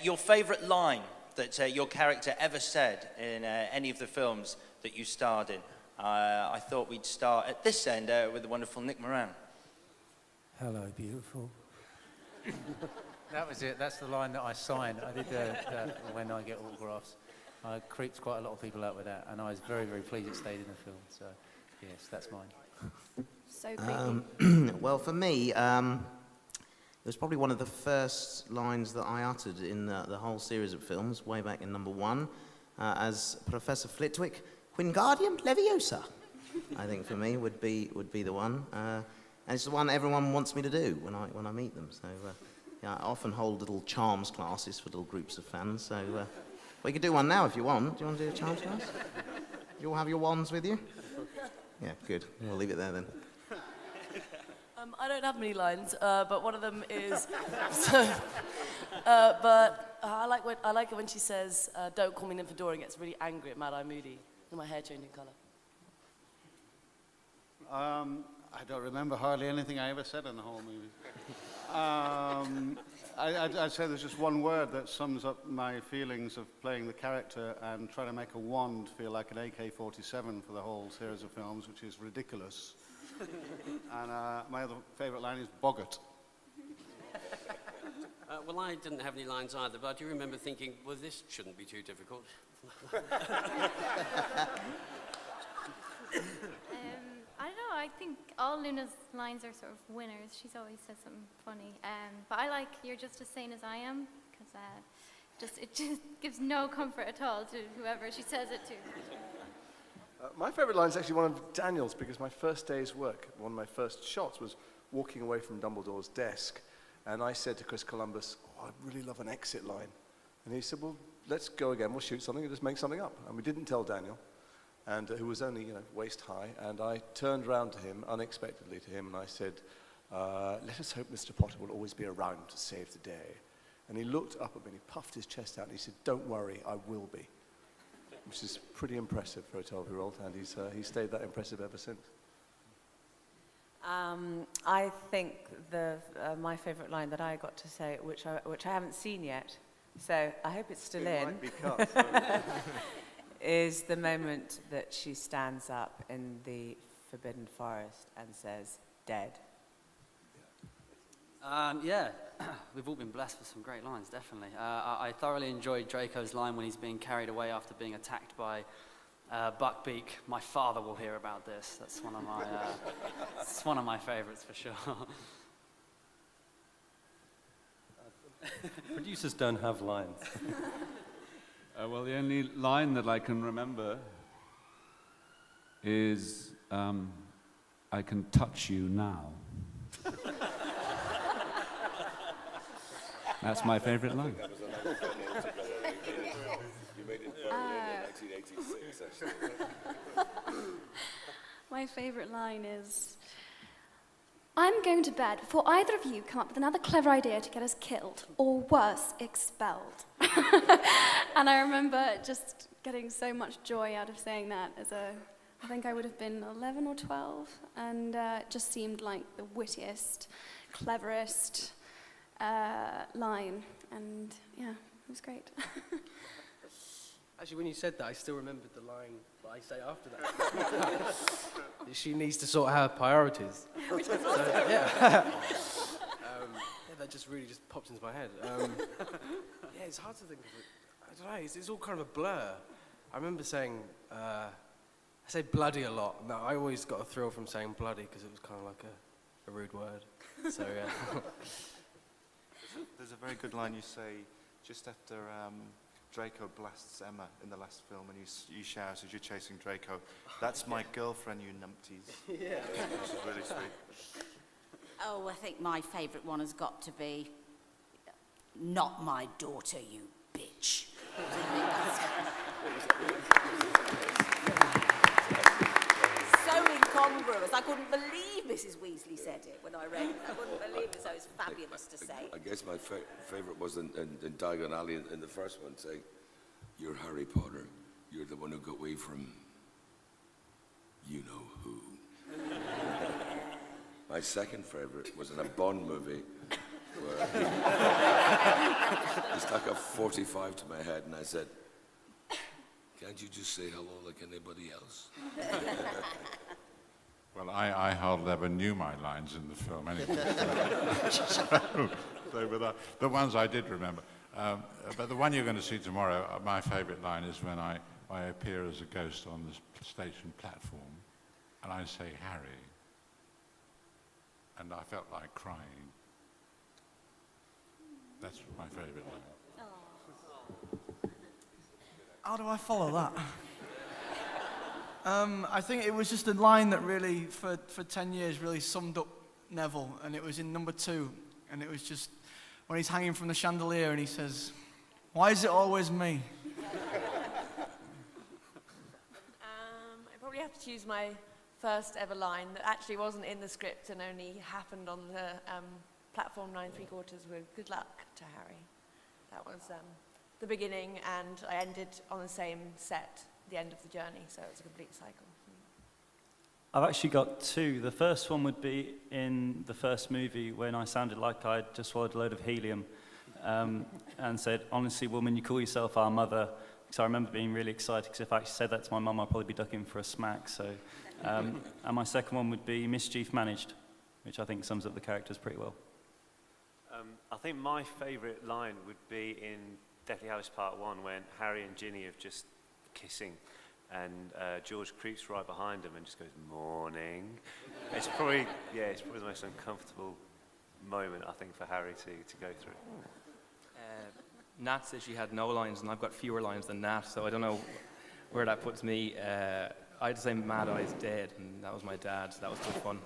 Your favourite line that your character ever said in any of the films that you starred in? I thought we'd start at this end with the wonderful Nick Moran. Hello, beautiful. That was it. That's the line that I signed. I did that when I get autographs. I creeped quite a lot of people out with that, and I was very, very pleased it stayed in the film. So, yes, that's mine. So creepy. Well, for me, it was probably one of the first lines that I uttered in the whole series of films, way back in number 1, as Professor Flitwick, Wingardium Leviosa. I think for me would be the one, and it's the one everyone wants me to do when I meet them. So yeah, I often hold little charms classes for little groups of fans. So we could do one now if you want. Do you want to do a charms class? You all have your wands with you? Yeah, good. We'll leave it there then. I don't have many lines, but one of them is. But I like it when she says, "Don't call me Nymphadora," and gets really angry at Mad Eye Moody. And my hair changing colour. I don't remember hardly anything I ever said in the whole movie. I'd say there's just one word that sums up my feelings of playing the character and trying to make a wand feel like an AK-47 for the whole series of films, which is ridiculous. And my other favourite line is boggart. Well, I didn't have any lines either, but I do remember thinking, well, this shouldn't be too difficult. I don't know, I think all Luna's lines are sort of winners. She's always said something funny. But I like "You're just as sane as I am," because it just gives no comfort at all to whoever she says it to. My favourite line is actually one of Daniel's, because my first day's work, one of my first shots, was walking away from Dumbledore's desk. And I said to Chris Columbus, "Oh, I'd really love an exit line." And he said, "Well, let's go again. We'll shoot something and just make something up." And we didn't tell Daniel, and who was only waist high. And I turned around to him, unexpectedly to him, and I said, "Let us hope Mr. Potter will always be around to save the day." And he looked up at me and he puffed his chest out and he said, "Don't worry, I will be." Which is pretty impressive for a 12-year-old, and he's stayed that impressive ever since. I think my favourite line that I got to say, which I haven't seen yet, so I hope it's still in, might be cut, is the moment that she stands up in the Forbidden Forest and says, "Dead." Yeah, we've all been blessed with some great lines, definitely. I thoroughly enjoyed Draco's line when he's being carried away after being attacked by Buckbeak. My father will hear about this. That's one of my, it's one of my favourites for sure. Producers don't have lines. Well, the only line that I can remember is, "I can touch you now." That's my favourite line. That was another film altogether. You made it in 1986, actually. My favourite line is, "I'm going to bed before either of you come up with another clever idea to get us killed, or worse, expelled." And I remember just getting so much joy out of saying that I think I would have been 11 or 12, and it just seemed like the wittiest, cleverest line, and yeah, it was great. Actually, when you said that, I still remembered the line that I say after that. She needs to sort her priorities. Yeah. That just really popped into my head. Yeah, it's hard to think of it. I don't know, it's all kind of a blur. I remember saying, I say bloody a lot. No, I always got a thrill from saying bloody because it was kind of like a rude word. So, yeah. There's a very good line you say just after Draco blasts Emma in the last film, and you shout as you're chasing Draco, "That's my girlfriend, you numpties." Yeah. Which is really sweet. Oh, I think my favourite one has got to be, "Not my daughter, you bitch." So incongruous. I couldn't believe Mrs. Weasley said it when I read it. I couldn't believe it, so it's fabulous to say. I guess my favourite was in Diagon Alley in the first one, saying, "You're Harry Potter. You're the one who got away from you know who." My second favourite was in a Bond movie where He stuck a 45 to my head, and I said, "Can't you just say hello like anybody else?" Well, I hardly ever knew my lines in the film anyway. So but the ones I did remember. But the one you're going to see tomorrow, my favourite line is when I appear as a ghost on the station platform, and I say, "Harry," and I felt like crying. That's my favourite line. How do I follow that? I think it was just a line that really, for 10 years, really summed up Neville, and it was in number 2, and it was just when he's hanging from the chandelier and he says, "Why is it always me?" I probably have to choose my first ever line that actually wasn't in the script and only happened on the platform 9 3/4 with "Good luck to Harry." That was the beginning, and I ended on the same set, the end of the journey, so it was a complete cycle. I've actually got 2. The first one would be in the first movie when I sounded like I'd just swallowed a load of helium and said, "Honestly, woman, you call yourself our mother." So I remember being really excited, because if I actually said that to my mum, I'd probably be ducking for a smack. So, and my second one would be "Mischief Managed," which I think sums up the characters pretty well. I think my favourite line would be in Deathly Hallows Part 1 when Harry and Ginny are just kissing, and George creeps right behind them and just goes, "Morning." It's probably the most uncomfortable moment, I think, for Harry to go through. Nat says she had no lines, and I've got fewer lines than Nat, so I don't know where that puts me. I had to say "Mad Eye's dead," and that was my dad, so that was good fun.